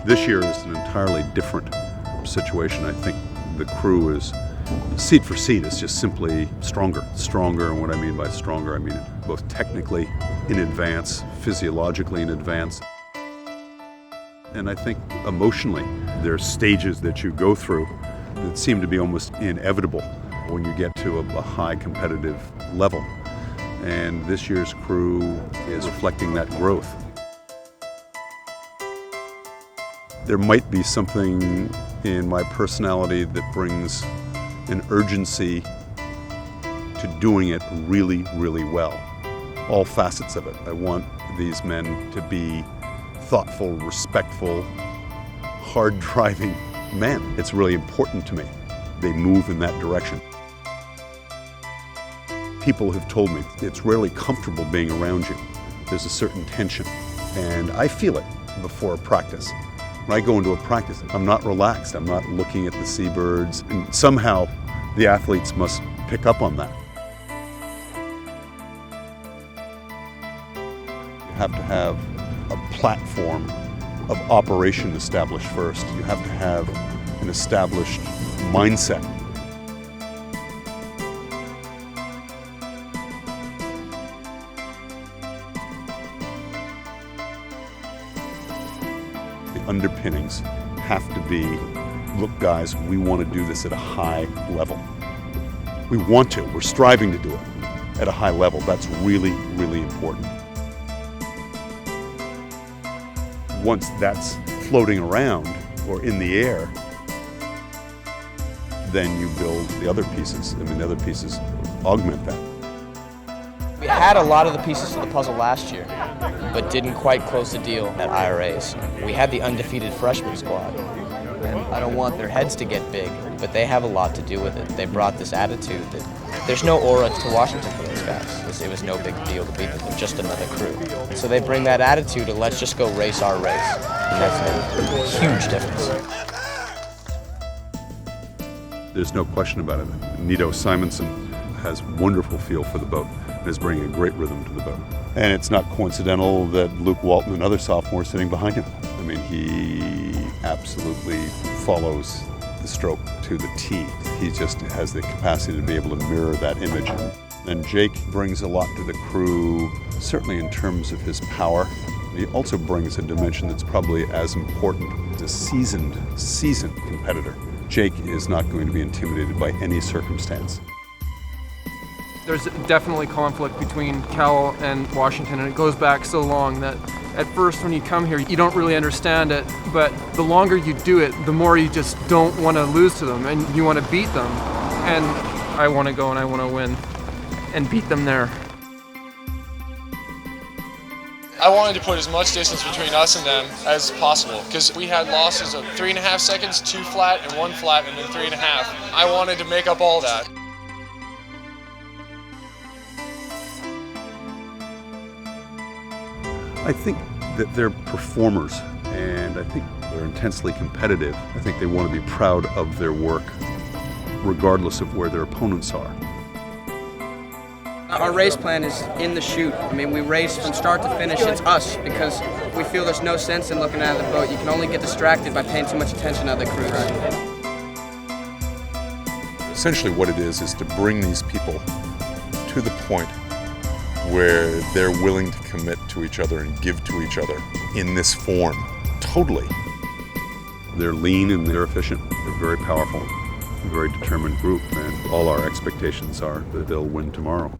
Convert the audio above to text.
This year is an entirely different situation. I think the crew is, seat for seat, is just simply stronger. Stronger, and what I mean by stronger, I mean it both technically in advance, physiologically in advance. And I think emotionally, there are stages that you go through that seem to be almost inevitable when you get to a high competitive level. And this year's crew is reflecting that growth. There might be something in my personality that brings an urgency to doing it really, really well. All facets of it. I want these men to be thoughtful, respectful, hard-driving men. It's really important to me. They move in that direction. People have told me it's rarely comfortable being around you. There's a certain tension, and I feel it before a practice. When I go into a practice, I'm not relaxed. I'm not looking at the seabirds, and somehow the athletes must pick up on that. You have to have a platform of operation established first. You have to have an established mindset. The underpinnings have to be, look guys, we want to do this at a high level. We want to, we're striving to do it at a high level. That's really, really important. Once that's floating around or in the air, then you build the other pieces. I mean, the other pieces augment that. We had a lot of the pieces to the puzzle last year, but didn't quite close the deal at IRAs. We had the undefeated freshman squad, and I don't want their heads to get big, but they have a lot to do with it. They brought this attitude that there's no aura to Washington for those guys. It was no big deal to beat them, they're just another crew. So they bring that attitude of let's just go race our race, and that's a huge difference. There's no question about it. Nito Simonson has wonderful feel for the boat and is bringing a great rhythm to the boat. And it's not coincidental that Luke Walton, another sophomore, is sitting behind him. I mean, he absolutely follows the stroke to the T. He just has the capacity to be able to mirror that image. And Jake brings a lot to the crew, certainly in terms of his power. He also brings a dimension that's probably as important as a seasoned competitor. Jake is not going to be intimidated by any circumstance. There's definitely conflict between Cal and Washington, and it goes back so long that at first when you come here, you don't really understand it, but the longer you do it, the more you just don't want to lose to them, and you want to beat them. And I want to go and I want to win and beat them there. I wanted to put as much distance between us and them as possible because we had losses of 3.5 seconds, 2 flat, and 1 flat, and then 3.5. I wanted to make up all that. I think that they're performers, and I think they're intensely competitive. I think they want to be proud of their work, regardless of where their opponents are. Our race plan is in the chute. I mean, we race from start to finish. It's us, because we feel there's no sense in looking at the boat. You can only get distracted by paying too much attention to other crews. Essentially what it is to bring these people to the point where they're willing to commit to each other and give to each other in this form, totally. They're lean and they're efficient. They're very powerful, a very determined group, and all our expectations are that they'll win tomorrow.